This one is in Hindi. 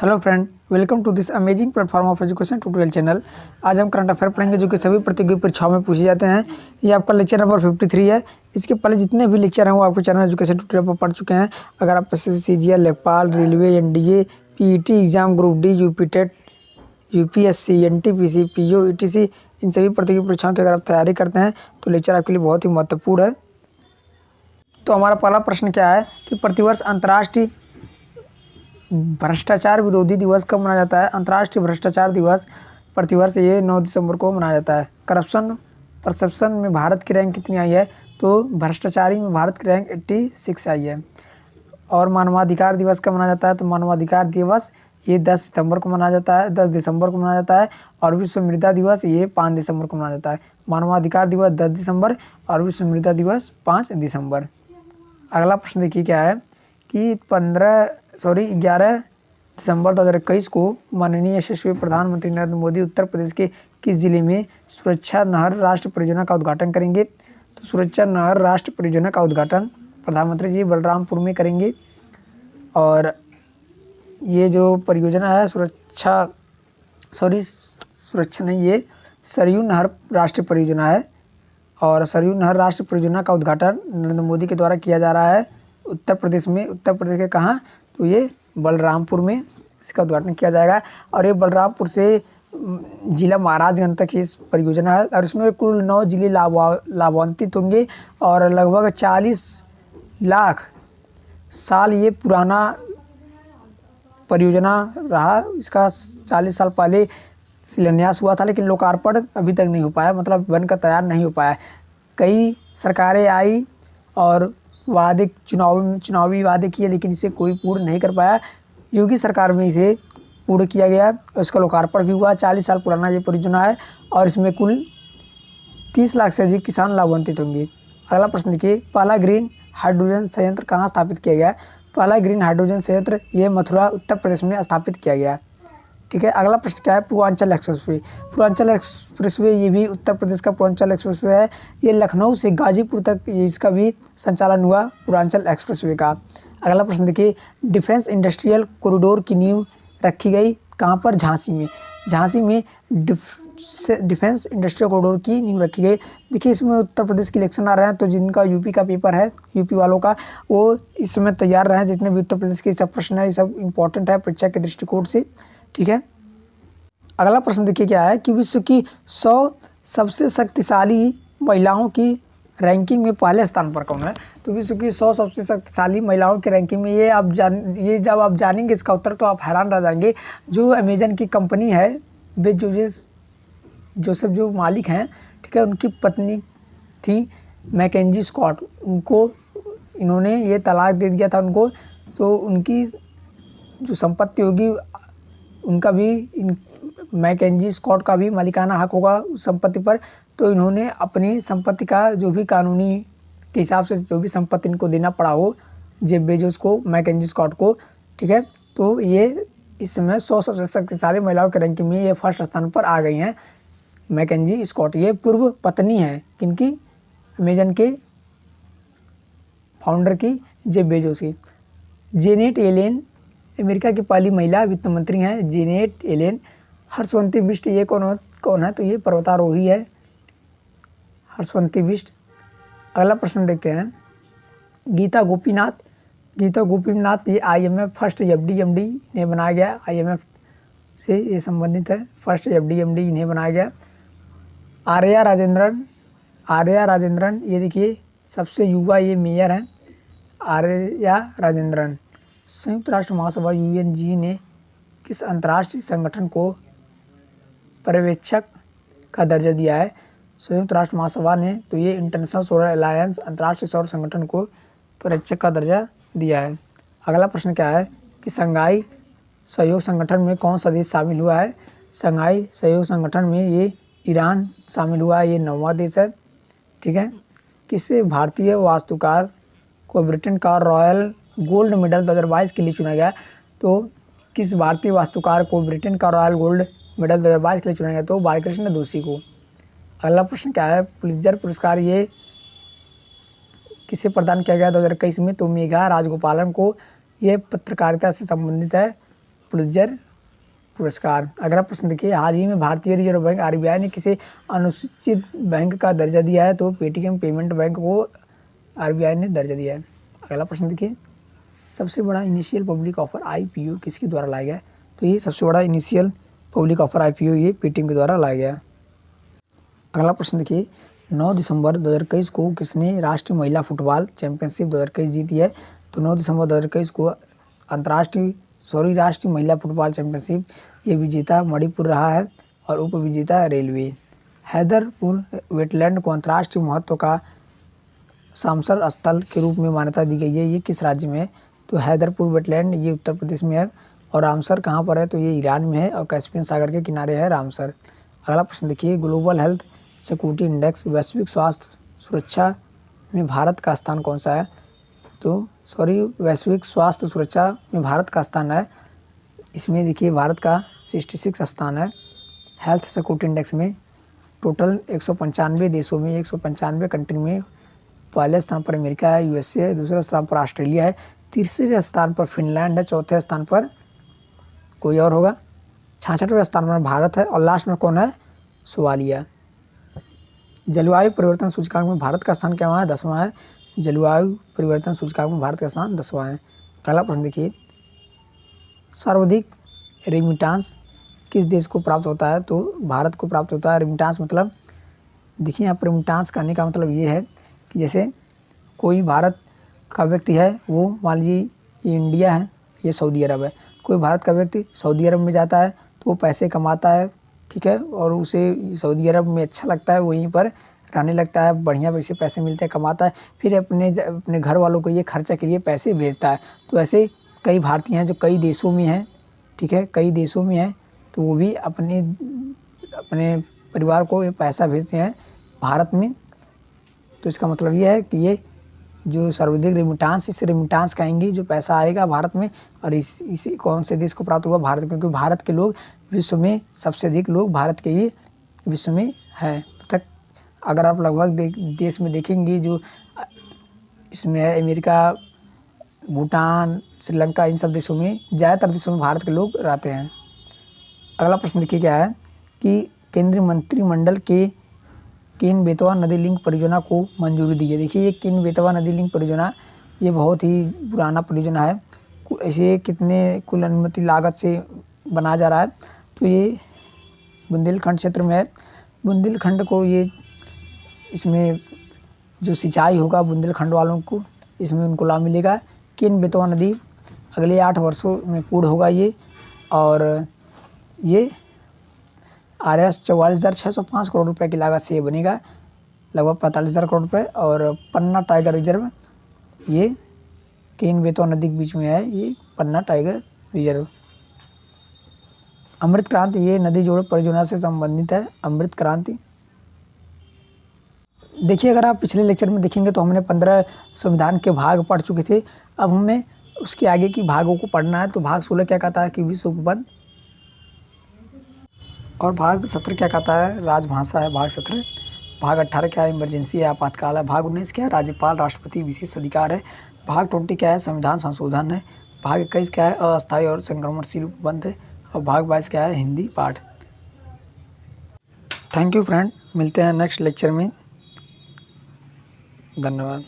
Hello friend, welcome to this amazing platform of education tutorial channel. आज हम करंट अफेयर पढ़ेंगे जो कि सभी प्रतियोगी परीक्षाओं में पूछे जाते हैं। ये आपका लेक्चर नंबर 53 है। इसके पहले जितने भी लेक्चर हैं वो आपके चैनल एजुकेशन ट्यूटोरियल पर पढ़ चुके हैं। अगर आप एसएससी, सीजीएल, लेखपाल, railway, NDA, PET exam, group D, UP TET, UPSC, NTPC, PO, ETC, इन सभी प्रतियोगी परीक्षाओं की अगर आप तैयारी करते हैं तो लेक्चर आपके लिए बहुत ही महत्वपूर्ण है। तो हमारा पहला प्रश्न क्या है कि प्रतिवर्ष अंतर्राष्ट्रीय भ्रष्टाचार विरोधी दिवस कब मनाया जाता है। अंतर्राष्ट्रीय भ्रष्टाचार दिवस प्रतिवर्ष ये 9 दिसंबर को मनाया जाता है। करप्शन परसेप्शन में भारत की रैंक कितनी आई है, तो भ्रष्टाचारी में भारत की रैंक 86 आई है। और मानवाधिकार दिवस कब मनाया जाता है, तो मानवाधिकार दिवस ये 10 सितंबर को मनाया जाता है, 10 दिसंबर को मनाया जाता है। और विश्व मृदा दिवस ये 5 दिसंबर को मनाया जाता है। मानवाधिकार दिवस 10 दिसंबर और विश्व मृदा दिवस 5 दिसंबर। अगला प्रश्न देखिए क्या है कि 11 दिसंबर 2021 को माननीय यशस्वी प्रधानमंत्री नरेंद्र मोदी उत्तर प्रदेश के किस जिले में सुरक्षा नहर राष्ट्र परियोजना का उद्घाटन करेंगे। तो सुरक्षा नहर राष्ट्र परियोजना का उद्घाटन प्रधानमंत्री जी बलरामपुर में करेंगे। और ये जो परियोजना है सुरक्षा नहीं, ये सरयू नहर राष्ट्रीय परियोजना है। और सरयू नहर राष्ट्रीय परियोजना का उद्घाटन नरेंद्र मोदी के द्वारा किया जा रहा है उत्तर प्रदेश में। उत्तर प्रदेश के कहाँ, तो ये बलरामपुर में इसका उद्घाटन किया जाएगा। और ये बलरामपुर से जिला महाराजगंज तक इस परियोजना है। और इसमें कुल 9 जिले लाभान्वित होंगे। और लगभग 40 लाख साल ये पुराना परियोजना रहा। इसका 40 साल पहले शिलान्यास हुआ था, लेकिन लोकार्पण अभी तक नहीं हो पाया, मतलब बनकर तैयार नहीं हो पाया। कई सरकारें आई और चुनावी वादे किए, लेकिन इसे कोई पूर्ण नहीं कर पाया। योगी सरकार में इसे पूर्ण किया गया और इसका लोकार्पण भी हुआ। 40 साल पुराना ये परियोजना है और इसमें कुल 30 लाख से अधिक किसान लाभान्वित होंगे। अगला प्रश्न देखिए, पहला ग्रीन हाइड्रोजन संयंत्र कहाँ स्थापित किया गया। पहला ग्रीन हाइड्रोजन संयंत्र ये मथुरा उत्तर प्रदेश में स्थापित किया गया। ठीक है। अगला प्रश्न क्या है, पूर्वांचल एक्सप्रेसवे। पूर्वांचल एक्सप्रेसवे ये भी उत्तर प्रदेश का पूर्वांचल एक्सप्रेसवे है। ये लखनऊ से गाजीपुर तक इसका भी संचालन हुआ पूर्वांचल एक्सप्रेसवे का। अगला प्रश्न देखिए, डिफेंस इंडस्ट्रियल कॉरिडोर की नींव रखी गई कहाँ पर, झांसी में। झांसी में डिफेंस इंडस्ट्रियल कॉरिडोर की नींव रखी गई। देखिए इसमें उत्तर प्रदेश के इलेक्शन आ रहे हैं, तो जिनका यूपी का पेपर है, यूपी वालों का, वो इस समय तैयार रहे। जितने भी उत्तर प्रदेश के सब प्रश्न है ये सब इंपॉर्टेंट है परीक्षा के दृष्टिकोण से। ठीक है। अगला प्रश्न देखिए क्या है कि विश्व की 100 सबसे शक्तिशाली महिलाओं की रैंकिंग में पहले स्थान पर कौन है। तो विश्व की 100 सबसे शक्तिशाली महिलाओं की रैंकिंग में ये जब आप जानेंगे इसका उत्तर तो आप हैरान रह जाएंगे। जो अमेजन की कंपनी है, बेजोस जोसेफ जो मालिक हैं, ठीक है, उनकी पत्नी थी मैकेंजी स्कॉट। उनको इन्होंने ये तलाक दे दिया था उनको, तो उनकी जो संपत्ति होगी उनका भी मैकेंजी स्कॉट का भी मालिकाना हक होगा उस संपत्ति पर। तो इन्होंने अपनी संपत्ति का जो भी कानूनी के हिसाब से जो भी संपत्ति इनको देना पड़ा हो जेफ बेजोस को, मैकेंजी स्कॉट को, ठीक है, तो ये इस समय 100 सबसे शक्तिशाली महिलाओं के रैंकिंग में ये फर्स्ट स्थान पर आ गई हैं मैकेंजी स्कॉट। ये पूर्व पत्नी है किनकी, अमेजन के फाउंडर की, जेफ बेजोस की। जेनेट येलेन अमेरिका की पहली महिला वित्त मंत्री हैं, जेनेट येलेन। हर्षवंती बिष्ट ये कौन है, तो ये पर्वतारोही है हर्षवंती बिष्ट। अगला प्रश्न देखते हैं, गीता गोपीनाथ ये IMF फर्स्ट एफडी इन्हें बनाया गया। IMF से ये संबंधित है, फर्स्ट एफडी इन्हें बनाया गया। आर्या राजेंद्रन ये देखिए सबसे युवा ये मेयर हैं, आर्या राजेंद्रन। संयुक्त राष्ट्र महासभा UNG ने किस अंतर्राष्ट्रीय संगठन को पर्यवेक्षक का दर्जा दिया है। संयुक्त राष्ट्र महासभा ने तो ये इंटरनेशनल सोलर अलायंस अंतर्राष्ट्रीय सौर संगठन को पर्यवेक्षक का दर्जा दिया है। अगला प्रश्न क्या है कि शंघाई सहयोग संगठन में कौन सा देश शामिल हुआ है। शंघाई सहयोग संगठन में ये ईरान शामिल हुआ है, ये 9वां देश है। ठीक है। किस भारतीय वास्तुकार को ब्रिटेन का रॉयल गोल्ड मेडल 2022 के लिए चुना गया। तो किस भारतीय वास्तुकार को ब्रिटेन का रॉयल गोल्ड मेडल 2022 के लिए चुना गया, तो बालकृष्ण दोषी को। अगला प्रश्न क्या है, पुलित्जर पुरस्कार ये किसे प्रदान किया गया 2021 में, तो मेघा राजगोपालन को। ये पत्रकारिता से संबंधित है पुलित्जर पुरस्कार। अगला प्रश्न देखिए, हाल ही में भारतीय रिजर्व बैंक आरबीआई ने किसे अनुसूचित बैंक का दर्जा दिया है? तो पेटीएम पेमेंट बैंक को आरबीआई ने दर्जा दिया है। अगला प्रश्न देखिए, सबसे बड़ा इनिशियल पब्लिक ऑफर आईपीओ किसके द्वारा लाया गया? तो ये सबसे बड़ा इनिशियल पब्लिक ऑफर आईपीओ ये पेटीएम के द्वारा लाया गया। अगला प्रश्न देखिए, 9 दिसंबर 2021 को किसने राष्ट्रीय महिला फुटबॉल चैंपियनशिप 2021 जीती है? तो 9 दिसंबर 2021 को राष्ट्रीय महिला फुटबॉल चैंपियनशिप ये विजेता मणिपुर रहा है और उप विजेता रेलवे। हैदरपुर वेटलैंड को अंतर्राष्ट्रीय महत्व का सामसर स्थल के रूप में मान्यता दी गई है, ये किस राज्य में है? तो हैदरपुर वेटलैंड ये उत्तर प्रदेश में है और रामसर कहाँ पर है? तो ये ईरान में है और कैस्पियन सागर के किनारे है रामसर। अगला प्रश्न देखिए, ग्लोबल हेल्थ सिक्योरिटी इंडेक्स वैश्विक स्वास्थ्य सुरक्षा में भारत का स्थान कौन सा है? तो वैश्विक स्वास्थ्य सुरक्षा में भारत का स्थान है, इसमें देखिए भारत का 66 स्थान है। हेल्थ सिक्योरिटी इंडेक्स में टोटल 195 देशों में 195 कंट्री में पहले स्थान पर अमेरिका है, यूएसए है, दूसरे स्थान पर ऑस्ट्रेलिया है, तीसरे स्थान पर फिनलैंड है, चौथे स्थान पर कोई और होगा, 66वें स्थान पर भारत है और लास्ट में कौन है? सोमालिया। जलवायु परिवर्तन सूचकांक में भारत का स्थान क्या है? 10वां है। जलवायु परिवर्तन सूचकांक में भारत का स्थान 10वां है। अगला प्रश्न देखिए, सर्वाधिक रेमिटांस किस देश को प्राप्त होता है? तो भारत को प्राप्त होता है। रेमिटांस मतलब देखिए यहाँ पर रेमिटांस करने का मतलब ये है कि जैसे कोई भारत का व्यक्ति है, वो मान लीजिए ये इंडिया है, ये सऊदी अरब है, कोई भारत का व्यक्ति सऊदी अरब में जाता है तो वो पैसे कमाता है, ठीक है, और उसे सऊदी अरब में अच्छा लगता है, वहीं पर रहने लगता है, बढ़िया पैसे मिलते हैं, कमाता है, फिर अपने घर वालों को ये खर्चा के लिए पैसे भेजता है। तो ऐसे कई भारतीय हैं जो कई देशों में हैं, ठीक है, कई देशों में हैं, तो वो भी अपने परिवार को ये पैसा भेजते हैं भारत में। तो इसका मतलब ये है कि ये जो सर्वाधिक रेमिटांस, इस रेमिटांस कहेंगे जो पैसा आएगा भारत में, और इसी कौन से देश को प्राप्त हुआ? भारत, क्योंकि भारत के लोग विश्व में सबसे अधिक लोग भारत के ही विश्व में हैं। तक अगर आप लगभग देश में देखेंगे जो इसमें है अमेरिका, भूटान, श्रीलंका, इन सब देशों में ज़्यादातर देशों में भारत के लोग रहते हैं। अगला प्रश्न देखिए क्या है कि केंद्रीय मंत्रिमंडल के केन बेतवा नदी लिंक परियोजना को मंजूरी दी है। देखिए ये केन बेतवा नदी लिंक परियोजना ये बहुत ही पुराना परियोजना है। ऐसे कितने कुल अनुमति लागत से बनाया जा रहा है? तो ये बुंदेलखंड क्षेत्र में है। बुंदेलखंड को ये इसमें जो सिंचाई होगा बुंदेलखंड वालों को, इसमें उनको लाभ मिलेगा। केन बेतवा नदी अगले 8 वर्षों में पूर्ण होगा ये, और ये RS 44,605 करोड़ रुपए की लागत से ये बनेगा, लगभग 45,000 करोड़ रुपए। और पन्ना टाइगर रिजर्व ये केन बेतवा नदी के बीच में है, ये पन्ना टाइगर रिजर्व। अमृत क्रांति ये नदी जोड़ो परियोजना से संबंधित है, अमृत क्रांति। देखिए अगर आप पिछले लेक्चर में देखेंगे तो हमने 15 संविधान के भाग पढ़ चुके थे। अब हमें उसके आगे की भागों को पढ़ना है। तो भाग 16 क्या कहता है कि विश्व उपबंध, और भाग 17 क्या कहता है? राजभाषा है भाग 17। भाग 18 क्या है? इमरजेंसी है, आपातकाल है। भाग 19 क्या है? राज्यपाल राष्ट्रपति विशेष अधिकार है। भाग 20 क्या है? संविधान संशोधन है। भाग 21 क्या है? अस्थायी और संक्रमणशील उपबंध है। और भाग 22 क्या है? हिंदी पाठ। थैंक यू फ्रेंड, मिलते हैं नेक्स्ट लेक्चर में। धन्यवाद।